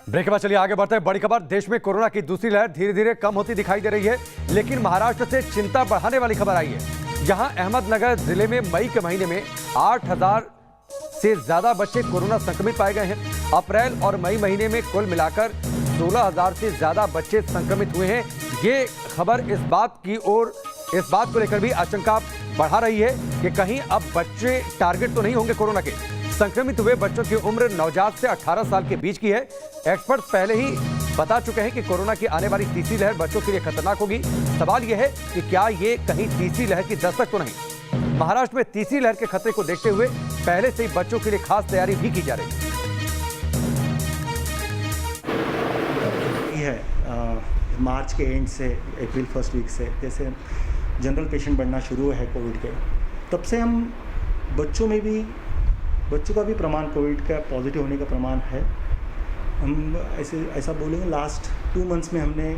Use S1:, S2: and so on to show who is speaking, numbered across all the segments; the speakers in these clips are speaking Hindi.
S1: ब्रेक के बाद चलिए आगे बढ़ते हैं। बड़ी खबर, देश में कोरोना की दूसरी लहर धीरे धीरे कम होती दिखाई दे रही है, लेकिन महाराष्ट्र से चिंता बढ़ाने वाली खबर आई है। जहां अहमदनगर जिले में मई के महीने में 8,000 से ज्यादा बच्चे कोरोना संक्रमित पाए गए हैं। अप्रैल और मई महीने में कुल मिलाकर 16,000 से ज्यादा बच्चे संक्रमित हुए हैं। ये खबर इस बात को लेकर भी आशंका बढ़ा रही है कि कहीं अब बच्चे टारगेट तो नहीं होंगे कोरोना के। संक्रमित हुए बच्चों की उम्र नवजात से 18 साल के बीच की है। एक्सपर्ट पहले ही बता चुके हैं कि कोरोना की आने वाली तीसरी लहर बच्चों के लिए खतरनाक होगी। सवाल यह है कि क्या ये कहीं तीसरी लहर की दस्तक तो नहीं। महाराष्ट्र में तीसरी लहर के खतरे को देखते हुए पहले से ही बच्चों के लिए खास तैयारी भी की जा रही
S2: है। मार्च के एंड से अप्रैल फर्स्ट वीक से जैसे जनरल पेशेंट बढ़ना शुरू है कोविड के, तब से हम बच्चों का भी प्रमाण कोविड का पॉजिटिव होने का प्रमाण है। हम ऐसा बोलेंगे लास्ट 2 मंथ्स में हमने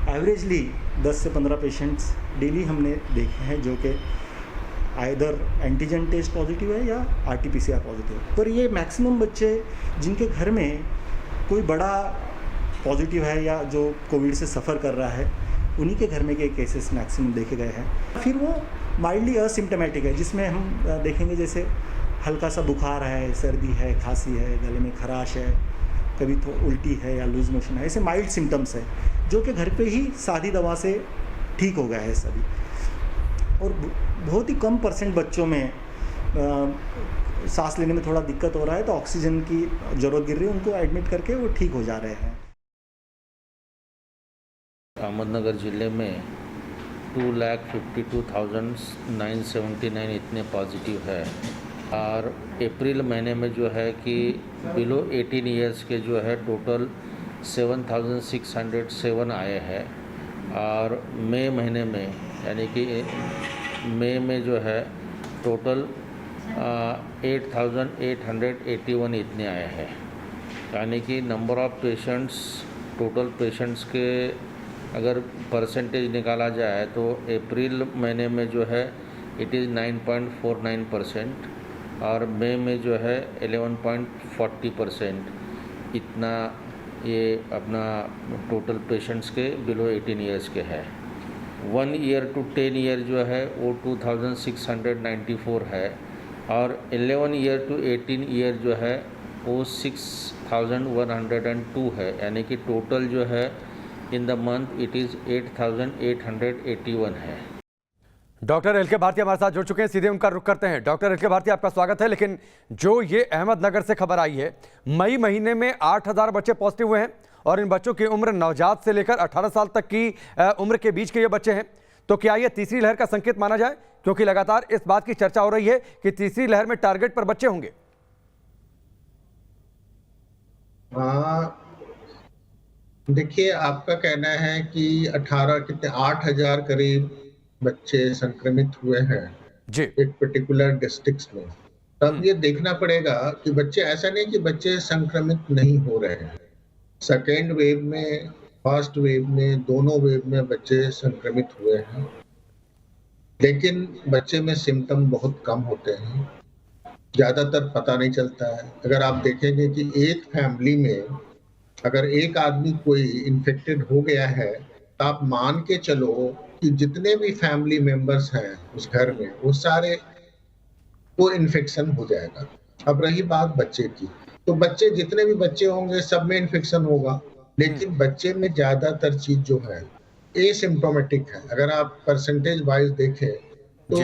S2: एवरेजली 10 से 15 पेशेंट्स डेली हमने देखे हैं जो कि आइदर एंटीजन टेस्ट पॉजिटिव है या RT-PCR पॉजिटिव है। पर ये मैक्सिमम बच्चे जिनके घर में कोई बड़ा पॉजिटिव है या जो कोविड से सफ़र कर रहा है, उन्हीं के घर में के केसेस मैक्सिमम देखे गए हैं। फिर वो माइल्डली असिम्टोमेटिक है, जिसमें हम देखेंगे जैसे हल्का सा बुखार है, सर्दी है, खांसी है, गले में खराश है, कभी तो उल्टी है या लूज मोशन है। ऐसे माइल्ड सिम्टम्स है जो कि घर पे ही सादी दवा से ठीक हो गया है सभी। और बहुत ही कम परसेंट बच्चों में सांस लेने में थोड़ा दिक्कत हो रहा है तो ऑक्सीजन की ज़रूरत गिर रही है, उनको एडमिट करके वो ठीक हो जा रहे हैं।
S3: अहमदनगर ज़िले में 2,52,979 इतने पॉजिटिव है। और अप्रैल महीने में जो है कि बिलो 18 ईयर्स के जो है टोटल 7,607 आए हैं। और मई महीने में यानी कि मई में जो है टोटल 8,881 इतने आए हैं। यानी कि number of patients, total patients के अगर परसेंटेज निकाला जाए तो अप्रैल महीने में जो है इट इज़ 9.49% और मई में जो है 11.40% इतना ये अपना टोटल पेशेंट्स के बिलो 18 ईयर्स के है। 1 ईयर टू 10 ईयर जो है वो 2,694 है और 11 ईयर टू 18 ईयर जो है वो 6,102 है। यानी कि टोटल जो है in the month it is 8,881 है।
S1: डॉक्टर एल के भारती हमारे साथ जुड़ चुके हैं, सीधे उनका रुख करते हैं। डॉक्टर एल के भारती, आपका स्वागत है। लेकिन जो ये अहमदनगर से खबर आई है, मई महीने में 8,000 बच्चे पॉजिटिव हुए हैं और इन बच्चों की उम्र नवजात से लेकर 18 साल तक की उम्र के बीच के ये बच्चे हैं। तो क्या ये तीसरी लहर का संकेत माना जाए? क्योंकि लगातार इस बात की चर्चा हो रही है कि तीसरी लहर में टारगेट पर बच्चे होंगे।
S4: देखिए, आपका कहना है कि 8,000 करीब बच्चे संक्रमित हुए हैं
S1: जी
S4: एक पर्टिकुलर डिस्ट्रिक्ट्स में। तब ये देखना पड़ेगा कि बच्चे, ऐसा नहीं कि बच्चे संक्रमित नहीं हो रहे हैं। सेकेंड वेव में, फर्स्ट वेव में, दोनों वेव में बच्चे संक्रमित हुए हैं, लेकिन बच्चे में सिम्टम बहुत कम होते हैं, ज्यादातर पता नहीं चलता है। अगर आप देखेंगे कि एक फैमिली में अगर एक आदमी कोई इन्फेक्टेड हो गया है तो आप मान के चलो कि जितने भी फैमिली मेंबर्स हैं उस घर में, वो सारे को इन्फेक्शन हो जाएगा। अब रही बात बच्चे की, तो बच्चे, जितने भी बच्चे होंगे सब में इन्फेक्शन होगा, लेकिन बच्चे में ज्यादातर चीज जो है एसिम्प्टोमेटिक है। अगर आप परसेंटेज वाइज देखें तो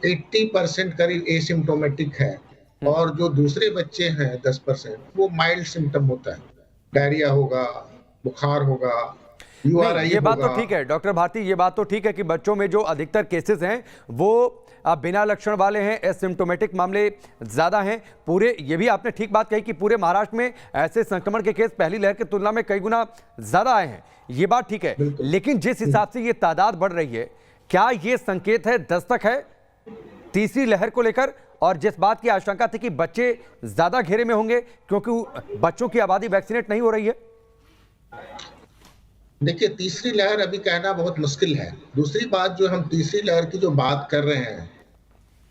S4: 80% करीब एसिम्प्टोमेटिक है और जो दूसरे बच्चे हैं 10% वो माइल्ड सिम्टम होता है, डायरिया होगा, बुखार होगा,
S1: ये बात तो ठीक है डॉक्टर भारती, ये बात तो ठीक है कि बच्चों में जो अधिकतर केसेस हैं वो बिना लक्षण वाले हैं, एसिम्प्टोमेटिक मामले ज्यादा हैं। पूरे, ये भी आपने ठीक बात कही कि पूरे महाराष्ट्र में ऐसे संक्रमण के केस पहली लहर की तुलना में कई गुना ज्यादा आए हैं, ये बात ठीक है। लेकिन जिस हिसाब से ये तादाद बढ़ रही है, क्या ये संकेत है, दस्तक है तीसरी लहर को लेकर? और जिस बात की आशंका थी कि बच्चे ज्यादा घेरे में होंगे क्योंकि बच्चों की आबादी वैक्सीनेट नहीं हो रही है।
S4: देखिए, तीसरी लहर अभी कहना बहुत मुश्किल है। दूसरी बात, जो हम तीसरी लहर की जो बात कर रहे हैं,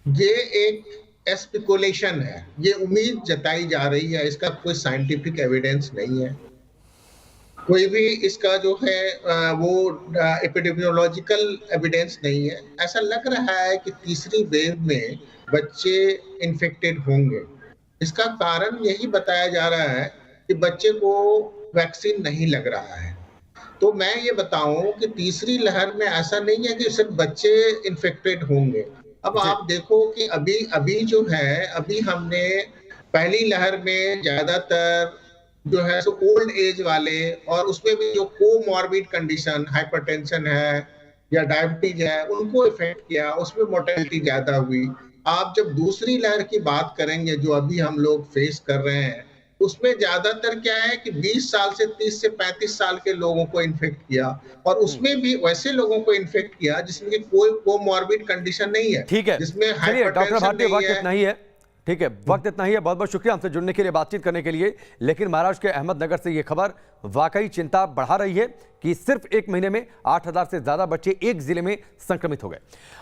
S4: ये एक स्पेकुलेशन है, ये उम्मीद जताई जा रही है, इसका कोई साइंटिफिक एविडेंस नहीं है। कोई भी इसका जो है वो एपिडेमियोलॉजिकल एविडेंस नहीं है। ऐसा लग रहा है कि तीसरी वेव में बच्चे इन्फेक्टेड होंगे। इसका कारण यही बताया जा रहा है कि बच्चे को वैक्सीन नहीं लग रहा है। तो मैं ये बताऊं कि तीसरी लहर में ऐसा नहीं है कि सिर्फ बच्चे इन्फेक्टेड होंगे। अब
S1: जी।
S4: आप देखो कि अभी जो है, अभी हमने पहली लहर में ज्यादातर जो है सो ओल्ड एज वाले, और उसमें भी जो कोमॉर्बिड कंडीशन, हाइपरटेंशन है या डायबिटीज है, उनको इफेक्ट किया, उसमें मोर्टेलिटी ज्यादा हुई। आप जब दूसरी लहर की बात करेंगे जो अभी हम लोग फेस कर रहे हैं, उसमें ज्यादातर क्या है कि 20 साल से 30 से 35 साल के लोगों को इन्फेक्ट किया, और उसमें भी वैसे लोगों को इन्फेक्ट किया जिसमें कोई कोमॉर्बिड कंडीशन नहीं है,
S1: ठीक है,
S4: जिसमें
S1: चलिए डॉक्टर
S4: हाइपरटेंशन
S1: भारती,
S4: नहीं
S1: वक्त
S4: है।
S1: इतना ही है। ठीक है, वक्त इतना ही है। बहुत बहुत शुक्रिया हमसे जुड़ने के लिए, बातचीत करने के लिए। लेकिन महाराष्ट्र के अहमदनगर से ये खबर वाकई चिंता बढ़ा रही है कि सिर्फ एक महीने में 8,000 से ज्यादा बच्चे एक जिले में संक्रमित हो गए।